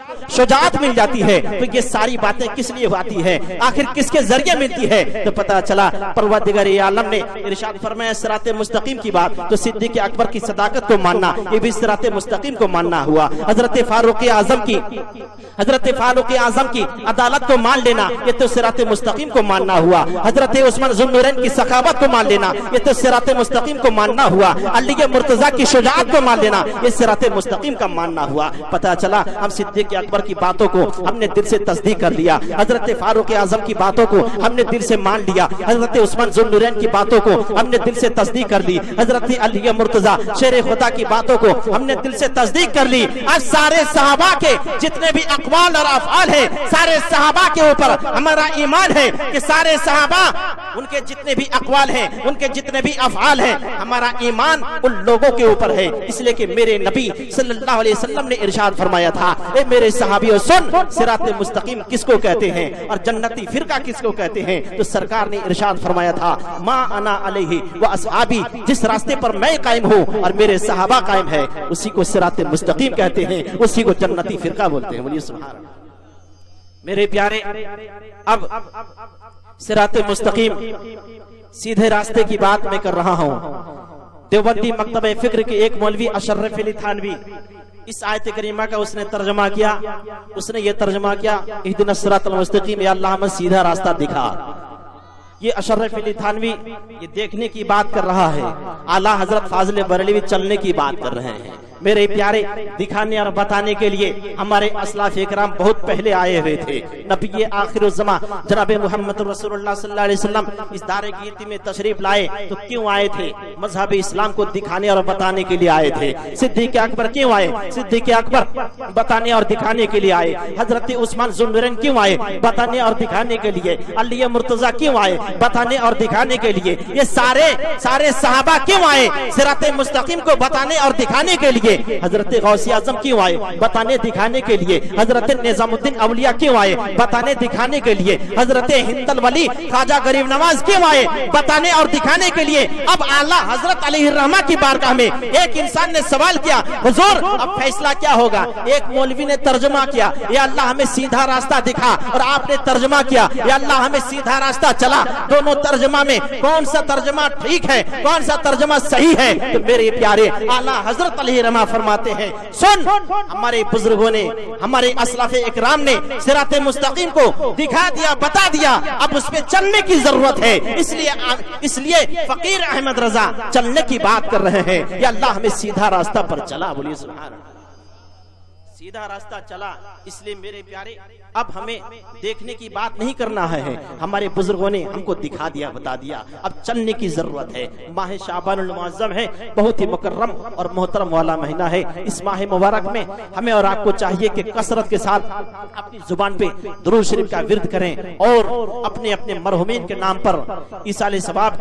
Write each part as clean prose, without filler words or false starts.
شجاعت مل جاتی ہے، تو یہ ساری باتیں کس لیے آتی ہے، آخر کس کے ذریعے ملتی ہے؟ تو پتہ چلا پروردگار عالم نے ارشاد فرمایا صراط مستقیم کی بات، تو صدیق اکبر کی صداقت کو ماننا یہ بھی صراط مستقیم کو ماننا ہوا، حضرت فاروق اعظم کی عدالت کو مان لینا یہ تو صراط مستقیم کو ماننا ہوا، حضرت عثمان ذو النورین کی سخاوت کو مان لینا یہ تو صراط مستقیم کو ماننا ہوا، علی مرتضیٰ کی شجاعت کو مان لینا یہ صراط مستقیم کا ماننا ہوا۔ پتہ چلا ہم صدیق اکبر کی باتوں کو ہم نے دل سے تصدیق کر لیا، حضرت فاروق اعظم کی باتوں کو ہم نے دل سے مان لیا، حضرت عثمان ذو النورین کی باتوں کو ہم نے دل سے تصدیق کر لی، حضرت علی مرتضیٰ شیر خدا کی باتوں کو ہم نے دل سے تصدیق کر لی۔ آج سارے صحابہ کے جتنے بھی اقوال اور افعال ہیں، سارے صحابہ کے اوپر ہمارا ایمان ہے کہ سارے صحابہ ان کے جتنے بھی اقوال ہیں، ان کے جتنے بھی افعال ہیں، ہمارا ایمان ان لوگوں کے اوپر ہے، اس لیے کہ میرے نبی صلی اللہ علیہ وسلم نے ارشاد فرمایا تھا، اے میرے صحابیوں سن، صراط مستقیم کس کو کہتے ہیں اور جنتی فرقہ کس کو کہتے ہیں؟ تو سرکار نے ارشاد فرمایا تھا ما انا علیہ و اصحابی، جس راستے پر میں قائم ہوں اور میرے صحابہ قائم ہے اسی کو صراط مستقیم کہتے ہیں، اسی کو جنتی فرقہ بولتے ہیں۔ بولیے سبحان اللہ۔ میرے پیارے، اب صراط مستقیم سیدھے راستے کی بات میں کر رہا ہوں۔ دیوبندی مکتبہ فکر کے ایک مولوی اشرف علی تھانوی اس آیت کریمہ کا اس نے ترجمہ کیا، اس نے یہ ترجمہ کیا اہدنا الصراط المستقیم، یا اللہ ہمیں سیدھا راستہ دکھا۔ یہ اشرف علی تھانوی یہ دیکھنے کی بات کر رہا ہے، اعلیٰ حضرت فاضل بریلوی چلنے کی بات کر رہے ہیں۔ میرے پیارے، دکھانے اور بتانے کے لیے ہمارے اسلاف اکرام بہت پہلے آئے ہوئے تھے۔ نبی آخر الزمان جناب محمد رسول اللہ صلی اللہ علیہ وسلم اس دار گیرتی میں تشریف لائے تو کیوں آئے تھے؟ مذہب اسلام کو دکھانے اور بتانے کے لیے آئے تھے۔ صدیق اکبر کیوں آئے؟ صدیق اکبر بتانے اور دکھانے کے لیے آئے۔ حضرت عثمان ذو النورین کیوں آئے؟ بتانے اور دکھانے کے لیے۔ علی مرتضیٰ کیوں آئے؟ بتانے اور دکھانے کے لیے۔ یہ سارے صحابہ کیوں آئے؟ صراط مستقیم کو بتانے اور دکھانے کے لیے۔ حضرت غوث اعظم کیوں آئے؟ بتانے دکھانے کے لیے۔ حضرت نظام الدین اولیاء کیوں آئے؟ بتانے دکھانے کے لیے۔ حضرت ہند الولی خواجہ غریب نواز کیوں آئے؟ بتانے اور دکھانے کے لیے۔ اب اعلیٰ حضرت علیہ الرحمہ کی بارگاہ میں ایک انسان نے سوال کیا، حضور اب فیصلہ کیا ہوگا؟ ایک مولوی نے ترجمہ کیا، یا اللہ ہمیں سیدھا راستہ دکھا، اور آپ نے ترجمہ کیا، یا اللہ ہمیں سیدھا راستہ چلا۔ دونوں ترجمہ میں کون سا ترجمہ ٹھیک ہے، کون سا ترجمہ صحیح ہے؟ تو میرے پیارے، اعلیٰ حضرت علیہ الرحمہ فرماتے ہیں، سن، ہمارے بزرگوں نے، ہمارے اسلاف اکرام نے صراط مستقیم کو دکھا دیا، بتا دیا، اب اس پہ چلنے کی ضرورت ہے۔ اس لیے فقیر احمد رضا چلنے کی بات کر رہے ہیں، یا اللہ ہمیں سیدھا راستہ پر چلا۔ بولیے سبحان اللہ۔ سیدھا راستہ چلا، اس لیے میرے پیارے اب ہمیں دیکھنے کی بات نہیں کرنا ہے، ہمارے بزرگوں نے ہم کو دکھا دیا، بتا دیا، اب چلنے کی ضرورت ہے۔ ماہ شعبان المعظم ہے، بہت ہی مکرم اور محترم والا مہینہ ہے۔ اس ماہ مبارک میں ہمیں اور آپ کو چاہیے کہ کثرت کے ساتھ اپنی زبان پہ درود شریف کا ورد کریں، اور اپنے اپنے مرحومین کے نام پر ایصال ثواب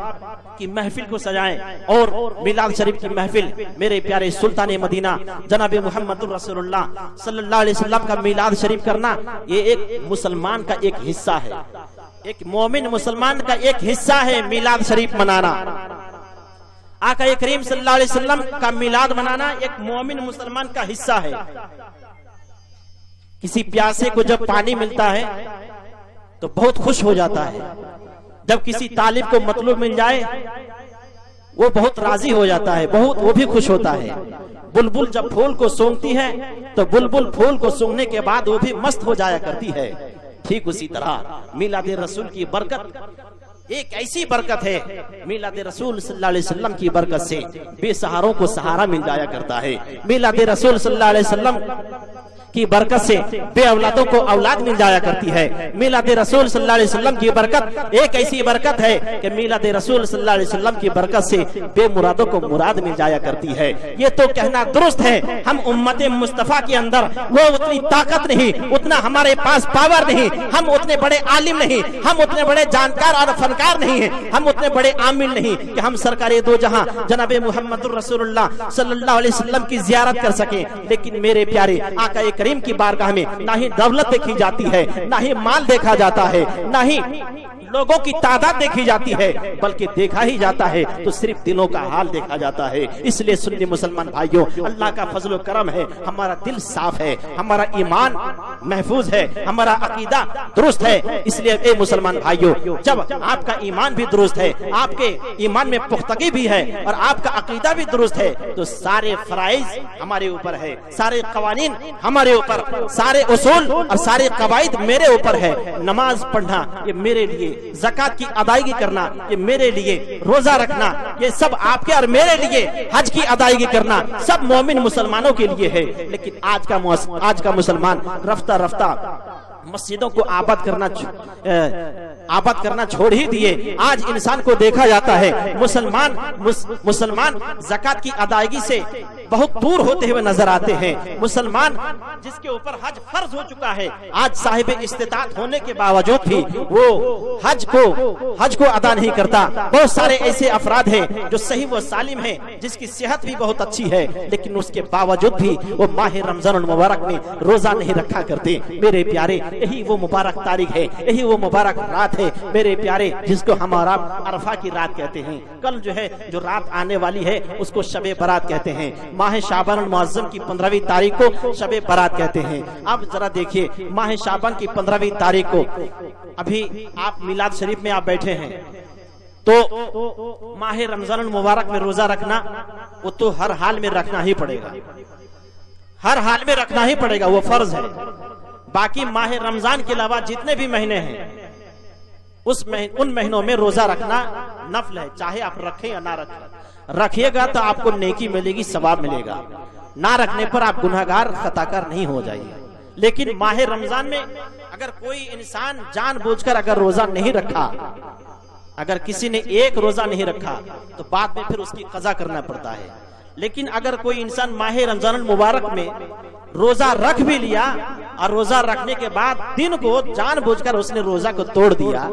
کی محفل کو سجائیں، اور میلاد شریف کی محفل۔ میرے پیارے سلطان مدینہ جناب محمد رسول اللہ صلی اللہ علیہ وسلم کا میلاد شریف کرنا یہ ایک مسلمان کا ایک حصہ ہے، ایک مومن مسلمان کا ایک حصہ ہے میلاد شریف منانا۔ آقا کریم صلی اللہ علیہ وسلم کا میلاد منانا ایک مومن مسلمان کا حصہ ہے۔ کسی پیاسے کو جب پانی ملتا ہے تو بہت خوش ہو جاتا ہے، جب کسی طالب کو مطلوب مل جائے وہ بہت راضی ہو جاتا ہے، بہت وہ بھی خوش ہوتا ہے۔ بلبل جب پھول کو سونگتی ہے تو بلبل پھول کو سونگنے کے بعد وہ بھی مست ہو جایا کرتی ہے۔ ٹھیک اسی طرح میلاد رسول کی برکت ایک ایسی برکت ہے، میلاد رسول صلی اللہ علیہ وسلم کی برکت سے بے سہاروں کو سہارا مل جایا کرتا ہے۔ میلاد رسول صلی اللہ علیہ وسلم کی برکت سے بے اولادوں کو اولاد مل جایا کرتی ہے۔ میلاد رسول صلی اللہ علیہ وسلم کی برکت ایک ایسی برکت ہے کہ میلاد رسول صلی اللہ علیہ وسلم کی برکت سے بے مرادوں کو مراد مل جایا کرتی ہے۔ یہ تو کہنا درست ہے، ہم امت مصطفیٰ کے اندر وہ اتنی طاقت نہیں، اتنا ہمارے پاس پاور نہیں، ہم اتنے بڑے عالم نہیں، ہم اتنے بڑے جانکار اور فنکار نہیں ہیں، ہم اتنے بڑے عامل نہیں کہ ہم سرکار دو جہاں جناب محمد رسول اللہ صلی اللہ علیہ وسلم کی زیارت کر سکیں۔ لیکن میرے پیارے آقا کریم کی بارگاہ میں نہ ہی دولت دیکھی جاتی ہے، نہ ہی مال دیکھا جاتا ہے، نہ ہی لوگوں کی تعداد دیکھی جاتی ہے، بلکہ دیکھا ہی جاتا ہے تو صرف دلوں کا حال دیکھا جاتا ہے۔ اس لیے سنی مسلمان بھائیوں، اللہ کا فضل و کرم ہے، ہمارا دل صاف ہے، ہمارا ایمان محفوظ ہے، ہمارا عقیدہ درست ہے۔ اس لیے اے مسلمان بھائیوں، جب آپ کا ایمان بھی درست ہے، آپ کے ایمان میں پختگی بھی ہے اور آپ کا عقیدہ بھی درست ہے، تو سارے فرائض ہمارے اوپر ہے، سارے قوانین ہمارے اوپر، سارے اصول اور سارے قواعد میرے اوپر ہے۔ نماز پڑھنا یہ میرے لیے، زکات کی ادائیگی کرنا یہ میرے لیے، روزہ رکھنا یہ سب آپ کے اور میرے لیے، حج کی ادائیگی کرنا سب مومن مسلمانوں کے لیے ہے۔ لیکن آج کا مسلمان رفتہ رفتہ مسجدوں کو آباد کرنا چھوڑ ہی دیے۔ آج انسان کو دیکھا جاتا ہے مسلمان زکات کی ادائیگی سے بہت دور ہوتے ہوئے نظر آتے ہیں۔ مسلمان جس کے اوپر حج فرض ہو چکا ہے، آج صاحب استطاعت ہونے کے باوجود بھی وہ حج کو ادا نہیں کرتا۔ بہت سارے ایسے افراد ہیں جو صحیح و سالم ہیں، جس کی صحت بھی بہت اچھی ہے، لیکن اس کے باوجود بھی وہ ماہ رمضان المبارک میں روزہ نہیں رکھا کرتے۔ میرے پیارے، یہی وہ مبارک تاریخ ہے، یہی وہ مبارک رات ہے میرے پیارے، جس کو ہمارا عرفہ کی رات کہتے ہیں۔ کل جو رات آنے والی ہے اس کو شب برات کہتے ہیں۔ ماہ شعبان المعظم کی 15ویں تاریخ کو شب برات کہتے ہیں۔ اب ذرا دیکھیے، ماہ شعبان کی 15ویں تاریخ کو، ابھی آپ میلاد شریف میں آپ بیٹھے ہیں، تو ماہ رمضان المبارک میں روزہ رکھنا وہ تو ہر حال میں رکھنا ہی پڑے گا، ہر حال میں رکھنا ہی پڑے گا، وہ فرض ہے۔ باقی ماہ رمضان کے علاوہ جتنے بھی مہینے ہیں ان مہینوں میں روزہ رکھنا نفل ہے، چاہے آپ رکھیں یا نہ رکھیں۔ رکھیے گا تو آپ کو نیکی ملے گی، ثواب ملے گا، نہ رکھنے پر آپ گناہگار خطاکار نہیں ہو جائیے۔ لیکن ماہ رمضان میں اگر کوئی انسان جان بوجھ کر اگر روزہ نہیں رکھا، اگر کسی نے ایک روزہ نہیں رکھا تو بعد میں پھر اس کی قضا کرنا پڑتا ہے۔ لیکن اگر کوئی انسان ماہ رمضان المبارک میں روزہ رکھ بھی لیا اور روزہ رکھنے کے بعد دن کو جان بوجھ کر اس نے روزہ کو توڑ دیا،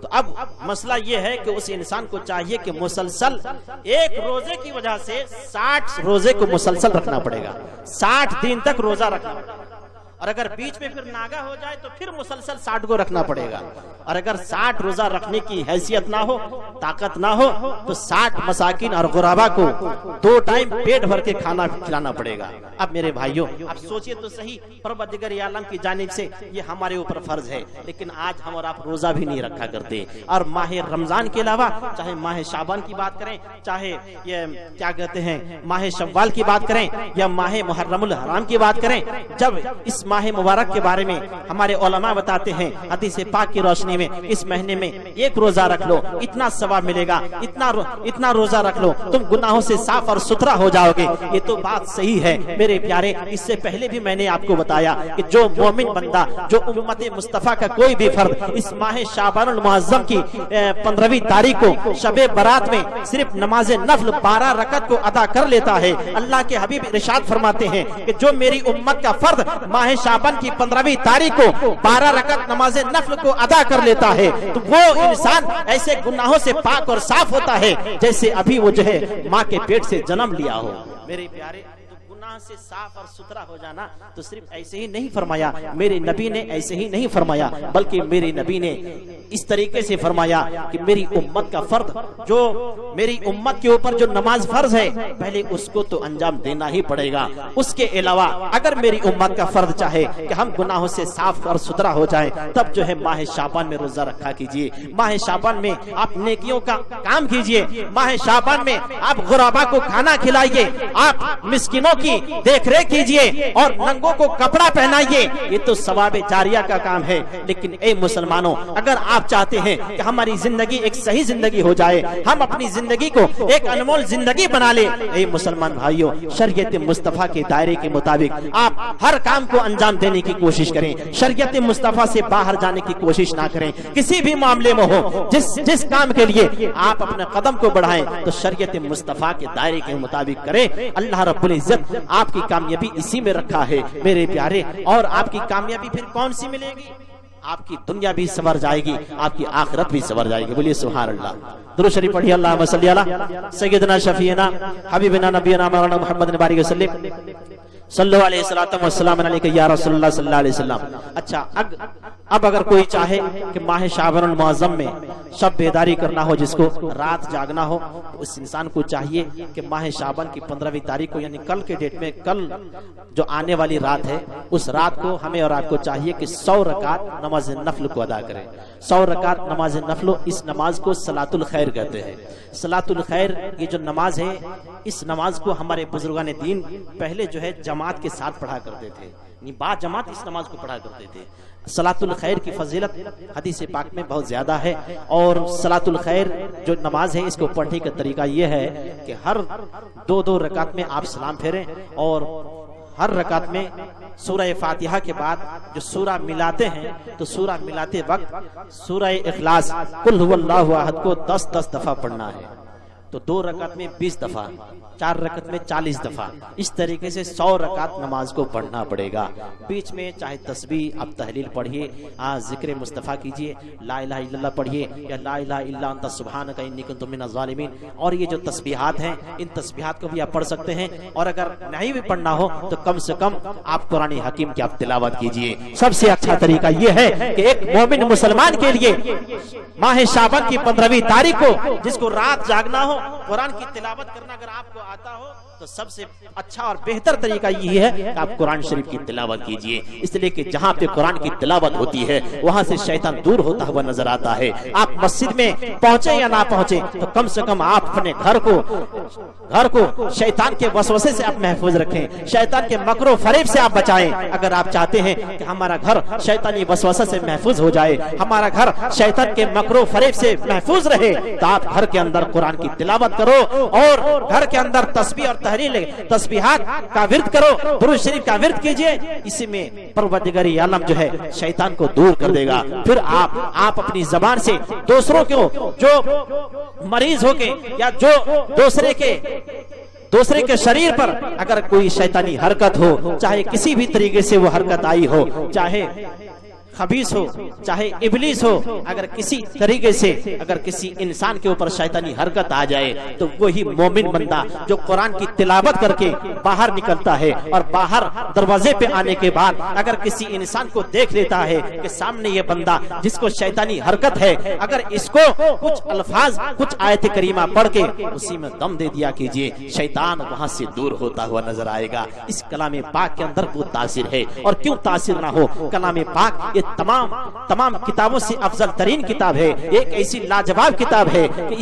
تو اب مسئلہ یہ ہے کہ اس انسان کو چاہیے کہ مسلسل ایک روزے کی وجہ سے 60 روزے کو مسلسل رکھنا پڑے گا، 60 دن تک روزہ رکھنا پڑے گا، اور اگر بیچ میں پھر ناگا ہو جائے تو پھر مسلسل 60 کو رکھنا پڑے گا۔ اور اگر 60 روزہ رکھنے کی حیثیت نہ ہو، طاقت نہ ہو، تو 60 مساکین اور غربا کو 2 ٹائم پیٹ بھر کے کھانا کھلانا پڑے گا۔ اب میرے بھائیوں، اب سوچئے تو صحیح، پروردگار عالم کی جانب سے یہ ہمارے اوپر فرض ہے، لیکن آج ہم اور آپ روزہ بھی نہیں رکھا کرتے۔ اور ماہ رمضان کے علاوہ چاہے ماہ شعبان کی بات کریں، چاہے یہ کیا کہتے ہیں ماہ شوال کی بات کریں، یا ماہ محرم الحرام کی بات کریں، جب اس ماہ مبارک کے بارے میں ہمارے علماء بتاتے ہیں حدیث پاک کی روشنی میں، اس مہینے میں ایک روزہ رکھ لو، اتنا ثواب ملے گا، اتنا روزہ رکھ لو، تم گناہوں سے صاف اور ستھرا ہو جاؤ گے۔ یہ تو بات صحیح ہے میرے پیارے۔ اس سے پہلے بھی میں نے آپ کو بتایا کہ جو مومن بندہ، جو امت مصطفیٰ کا کوئی بھی فرد اس ماہ شعبان المعظم کی 15ویں تاریخ کو شب برات میں صرف نماز نفل 12 رکعت کو ادا کر لیتا ہے، اللہ کے حبیب ارشاد فرماتے ہیں کہ جو میری امت کا فرد ماہ شعبان کی 15ویں تاریخ کو 12 رکعت نماز نفل کو ادا کر لیتا ہے، تو وہ انسان ایسے گناہوں سے پاک اور صاف ہوتا ہے جیسے ابھی وہ ماں کے پیٹ سے جنم لیا ہو۔ میرے پیارے، گناہ سے صاف اور ستھرا ہو جانا تو صرف ایسے ہی نہیں فرمایا، میرے نبی نے ایسے ہی نہیں فرمایا، بلکہ میرے نبی نے اس طریقے سے فرمایا کہ میری امت کا فرد، جو میری امت کے اوپر جو نماز فرض ہے، پہلے اس کو تو انجام دینا ہی پڑے گا۔ اس کے علاوہ اگر میری امت کا فرد چاہے کہ ہم گناہوں سے صاف اور ستھرا ہو جائیں، تب ماہ شعبان میں روزہ رکھا کیجئے، ماہ شعبان میں آپ نیکیوں کا کام کیجئے، ماہ شعبان میں آپ غربا کو کھانا کھلائیے، آپ مسکینوں کی دیکھ ریکھ کیجئے اور ننگوں کو کپڑا پہنائیے، یہ تو ثواب جاریہ کا کام ہے۔ لیکن اے مسلمانوں، اگر آپ چاہتے ہیں کہ ہماری زندگی ایک صحیح زندگی ہو جائے، ہم اپنی زندگی کو ایک انمول زندگی بنا لیں، اے مسلمان بھائیوں، شریعت مصطفیٰ کے دائرے کے مطابق آپ ہر کام کو انجام دینے کی کوشش کریں، شریعت مصطفیٰ سے باہر جانے کی کوشش نہ کریں۔ کسی بھی معاملے میں ہو، جس کام کے لیے آپ اپنے قدم کو بڑھائیں تو شریعت مصطفیٰ کے دائرے کے مطابق کریں۔ اللہ رب العزت آپ کی کامیابی اسی میں رکھا ہے میرے پیارے، اور آپ کی کامیابی پھر کون سی ملے گی؟ آپ کی دنیا بھی سنور جائے گی، آپ کی آخرت بھی سنور جائے گی۔ بولیے سبحان اللہ۔ درود شریف پڑھیے، اللہم صلی علی سیدنا شفیعنا حبیبنا نبینا مولانا محمد بارک وسلم۔ صلو علیہ الصلوۃ والسلام علیک یا رسول اللہ صلی اللہ علیہ وسلم۔ اچھا اب اگر کوئی چاہے کہ ماہ شعبان المعظم میں شب بیداری کرنا ہو، جس کو رات جاگنا ہو، تو اس انسان کو چاہیے کہ ماہ شعبان کی 15ویں تاریخ کو، یعنی کل کے ڈیٹ میں، کل جو آنے والی رات ہے، اس رات کو ہمیں اور آپ کو چاہیے کہ 100 رکعت نماز نفل کو ادا کریں۔ 100 رکعت نماز نفل، اس نماز کو صلاۃ الخیر کہتے ہیں۔ صلاۃ الخیر یہ جو نماز ہے، اس نماز کو ہمارے بزرگان دین پہلے جو ہے جماعت کے ساتھ پڑھا کرتے تھے، یعنی با جماعت اس نماز کو پڑھا کرتے تھے۔ صلاۃ الخیر کی فضیلت حدیث پاک میں بہت زیادہ ہے، اور صلاۃ الخیر جو نماز ہے، اس کو پڑھنے کا طریقہ یہ ہے کہ ہر 2 رکعت میں آپ سلام پھیریں، اور ہر رکعت میں سورہ فاتحہ کے بعد جو سورہ ملاتے ہیں، تو سورہ ملاتے وقت سورہ اخلاص قل هو اللہ احد کو 10 دفعہ پڑھنا ہے۔ تو 2 رکعت میں 20 دفعہ، 4 رکعت میں 40 دفعہ، اس طریقے سے 100 رکعت نماز کو پڑھنا پڑے گا۔ بیچ میں چاہے تسبیح، آپ تحلیل پڑھیے، ذکر مصطفیٰ کیجئے، لا الہ الا اللہ پڑھیے، یا لا الہ الا انت سبحانک انی کنت من الظالمین، اور یہ جو تسبیحات ہیں، ان تسبیحات کو بھی آپ پڑھ سکتے ہیں۔ اور اگر نہیں بھی پڑھنا ہو تو کم سے کم آپ قرآن حکیم کی آپ تلاوت کیجئے۔ سب سے اچھا طریقہ یہ ہے کہ ایک مومن مسلمان کے لیے ماہ شعبان کی 15ویں تاریخ کو، جس کو رات جاگنا ہو، قرآن کی تلاوت کرنا اگر آپ کو آتا ہو، تو سب سے اچھا اور بہتر طریقہ یہ ہے کہ آپ قرآن شریف کی تلاوت کیجئے، اس لیے کہ جہاں پہ قرآن کی تلاوت ہوتی ہے وہاں سے شیطان دور ہوتا ہوا نظر آتا ہے۔ آپ مسجد میں پہنچے یا نہ پہنچے، تو کم سے کم آپ اپنے گھر کو شیطان کے وسوسے سے آپ محفوظ رکھیں، شیطان کے مکر و فریب سے آپ بچائیں۔ اگر آپ چاہتے ہیں کہ ہمارا گھر شیطانی وسوسے سے محفوظ ہو جائے، ہمارا گھر شیطان کے مکر و فریب سے محفوظ رہے، تو آپ گھر کے اندر قرآن کی تلاوت کرو، اور گھر کے اندر تسبیح اور تحلیل، تسبیحات کا ورد کرو، درود شریف کا ورد کیجئے۔ اسی میں پروردگار عالم جو ہے شیطان کو دور کر دے گا۔ پھر آپ اپنی زبان سے دوسروں کو، جو مریض ہو کے یا جو دوسرے کے شریر پر اگر کوئی شیطانی حرکت ہو، چاہے کسی بھی طریقے سے وہ حرکت آئی ہو، چاہے خبیث ہو چاہے ابلیس ہو، اگر کسی طریقے سے اگر کسی انسان کے اوپر شیطانی حرکت آ جائے، تو وہی مومن بندہ جو قرآن کی تلاوت کر کے باہر نکلتا ہے، اور باہر دروازے پہ آنے کے بعد اگر کسی انسان کو دیکھ لیتا ہے کہ سامنے یہ بندہ جس کو شیطانی حرکت ہے، اگر اس کو کچھ الفاظ، کچھ آیت کریمہ پڑھ کے اسی میں دم دے دیا کیجئے، شیطان وہاں سے دور ہوتا ہوا نظر آئے گا۔ اس کلام پاک کے اندر وہ تاثیر ہے، اور کیوں تاثیر نہ ہو؟ کلام پاک یہ تمام کتابوں سے افضل ترین کتاب ہے، ایک ایسی لاجواب کتاب ہے کہ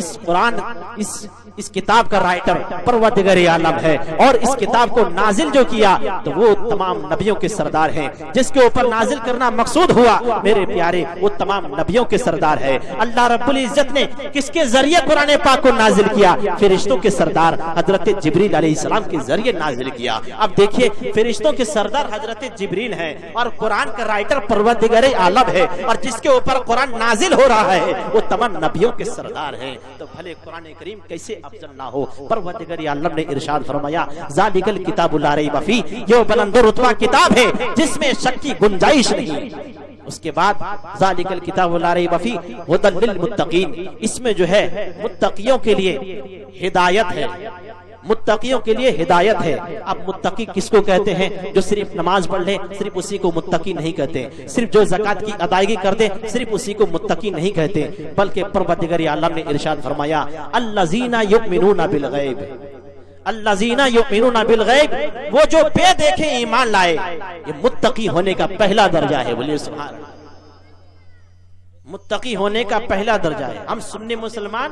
اس کتاب کا رائٹر پروردگار عالم ہے، اور اس کتاب کو نازل جو کیا تو وہ تمام نبیوں کے سردار ہیں، جس کے اوپر نازل کرنا مقصود ہوا میرے پیارے وہ تمام نبیوں کے سردار ہے۔ اللہ رب العزت نے کس کے ذریعے قرآن پاک کو نازل کیا؟ فرشتوں کے سردار حضرت جبریل علیہ السلام کے ذریعے نازل کیا۔ اب دیکھیے، فرشتوں کے سردار حضرت جبریل ہیں، اور قرآن کا رائٹر پروردگار عالم ہے، اور جس کے اوپر قرآن نازل ہو رہا ہے وہ تمام نبیوں کے سردار ہیں، تو بھلے قرآن کریم کیسے افضل نہ ہو؟ پروردگار عالم نے ارشاد فرمایا، ذالک الکتاب لا ریب فیہ، یہ بلند رتبہ کتاب ہے جس میں شک کی گنجائش نہیں۔ اس کے بعد ذالک الکتاب لا ریب فیہ ھدی للمتقین، اس میں جو ہے متقیوں کے لیے ہدایت ہے، متقیوں کے لیے ہدایت ہے۔ اب متقی کس کو کہتے ہیں؟ جو صرف نماز پڑھ لے صرف اسی کو متقی نہیں کہتے، صرف جو زکات کی ادائیگی کر دے صرف اسی کو متقی نہیں کہتے، بلکہ پروردگار عالم نے ارشاد فرمایا، الذین یؤمنون بالغیب، الذین یؤمنون بالغیب، وہ جو بے دیکھے ایمان لائے، یہ متقی ہونے کا پہلا درجہ ہے۔ بولیے سبحان اللہ، متقی ہونے کا پہلا درجہ ہے۔ ہم سنی مسلمان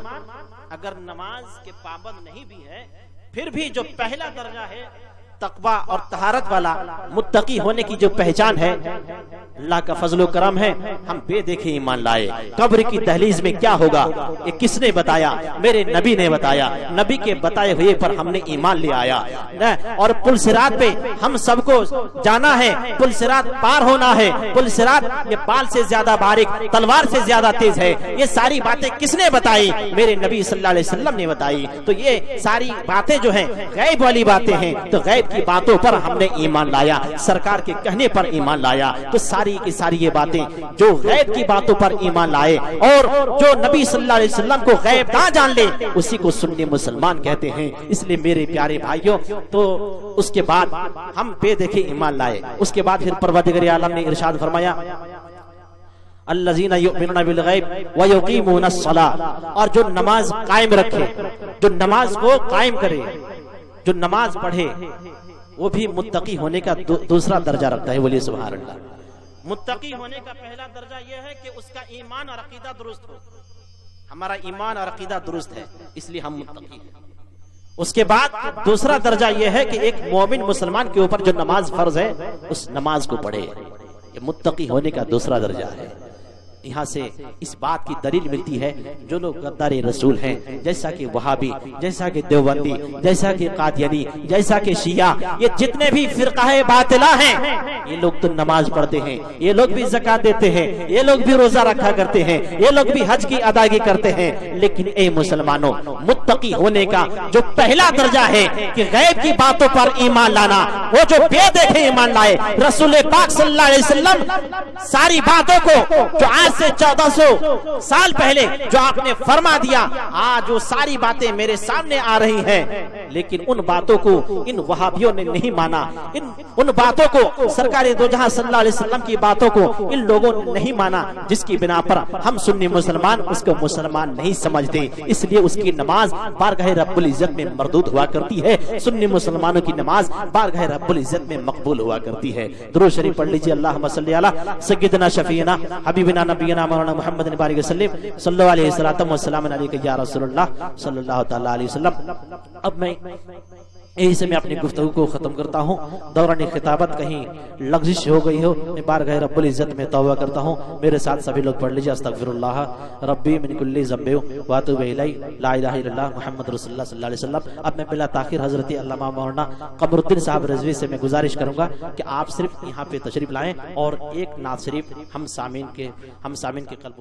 اگر نماز کے پابند نہیں بھی ہے، پھر بھی جو پہلا درجہ ہے تقوی اور طہارت والا، متقی ہونے کی جو پہچان ہے، اللہ کا فضل و کرم ہے، ہم بے دیکھے ایمان لائے۔ قبر کی دہلیز میں کیا ہوگا یہ کس نے بتایا؟ میرے نبی نے بتایا، نبی کے بتائے ہوئے پر ہم نے ایمان لے آیا۔ اور پل صراط پہ ہم سب کو جانا ہے، پل صراط پار ہونا ہے، پل صراط یہ بال سے زیادہ باریک، تلوار سے زیادہ تیز ہے۔ یہ ساری باتیں کس نے بتائی؟ میرے نبی صلی اللہ علیہ وسلم نے بتائی۔ تو یہ ساری باتیں جو ہیں غیب والی باتیں ہیں، تو غیب کی باتوں پر ہم نے ایمان لایا، سرکار کے کہنے پر ایمان لایا۔ تو ساری ساری کی ساری یہ باتیں جو غیب کی باتوں پر ایمان لائے اور جو نبی صلی اللہ علیہ وسلم کو غیب نہ جان لے اسی کو سنی مسلمان کہتے ہیں۔ اس لیے میرے پیارے بھائیوں، تو اس کے بعد ہم بے دیکھے ایمان لائے، اس کے بعد پھر پروردگار عالم نے ارشاد فرمایا الذین یؤمنون بالغیب ویقیمون الصلاۃ، اور جو نماز قائم رکھے، جو نماز کو قائم کرے، جو نماز پڑھے، وہ بھی متقی ہونے کا دوسرا درجہ رکھتا ہے۔ بولیے سبحان اللہ۔ متقی ہونے کا پہلا درجہ یہ ہے کہ اس کا ایمان اور عقیدہ درست ہو۔ ہمارا ایمان اور عقیدہ درست ہے، اس لیے ہم متقی ہیں۔ اس کے بعد دوسرا درجہ یہ ہے کہ ایک مومن مسلمان کے اوپر جو نماز فرض ہے اس نماز کو پڑھے، یہ متقی ہونے کا دوسرا درجہ ہے۔ یہاں سے اس بات کی دلیل ملتی ہے جو لوگ غدار رسول ہیں، جیسا کہ وہابی، جیسا کہ دیوبندی، جیسا کہ قادیانی، جیسا کہ شیعہ، یہ جتنے بھی فرقہ باطلہ ہیں، یہ لوگ تو نماز پڑھتے ہیں، یہ لوگ بھی زکات دیتے ہیں، یہ لوگ بھی روزہ رکھا کرتے ہیں، یہ لوگ بھی حج کی ادائیگی کرتے ہیں، لیکن اے مسلمانوں، متقی ہونے کا جو پہلا درجہ ہے کہ غیب کی باتوں پر ایمان لانا، وہ جو بے دیکھے ایمان لائے، رسول پاک صلی اللہ علیہ وسلم ساری باتوں کو جو آج سے 1400 سال پہلے جو آپ نے فرما دیا، آج وہ ساری باتیں میرے سامنے آ رہی ہیں، لیکن ان باتوں کو ان وہابیوں نے نہیں مانا، ان باتوں کو سرکار دو جہاں صلی اللہ علیہ وسلم کی باتوں کو ان لوگوں نے نہیں مانا، جس کی بنا پر ہم سنی مسلمان اس کو مسلمان نہیں سمجھتے، اس لیے اس کی نماز بارگاہ رب العزت میں مردود ہوا کرتی ہے، سنی مسلمانوں کی نماز بارگاہ رب العزت میں مقبول ہوا کرتی ہے۔ درود شریف پڑھ لیجیے، اللہم صلی علی سیدنا شفیعنا حبیبنا نبینا مولانا محمد بارک وسلم صلی اللہ علیہ وسلم وسلام علیکہ یا رسول اللہ صلی اللہ تعالی علیہ وسلم۔ اب میں یہی سے میں اپنی گفتگو کو ختم کرتا ہوں۔ دوران خطابت کہیں لغزش ہو گئی ہو، میں بارگاہ رب العزت میں توبہ کرتا ہوں۔ میرے ساتھ سبھی لوگ پڑھ لیجیے، استغفر اللہ ربی من کل ذنب واتوب الیہ، لا الہ الا اللہ محمد رسول اللہ صلی اللہ علیہ وسلم۔ اب میں بلا تاخیر حضرت علامہ مولانا قمر الدین صاحب رضوی سے میں گزارش کروں گا کہ آپ صرف یہاں پہ تشریف لائیں اور ایک نعت شریف ہم سامعین کے قلب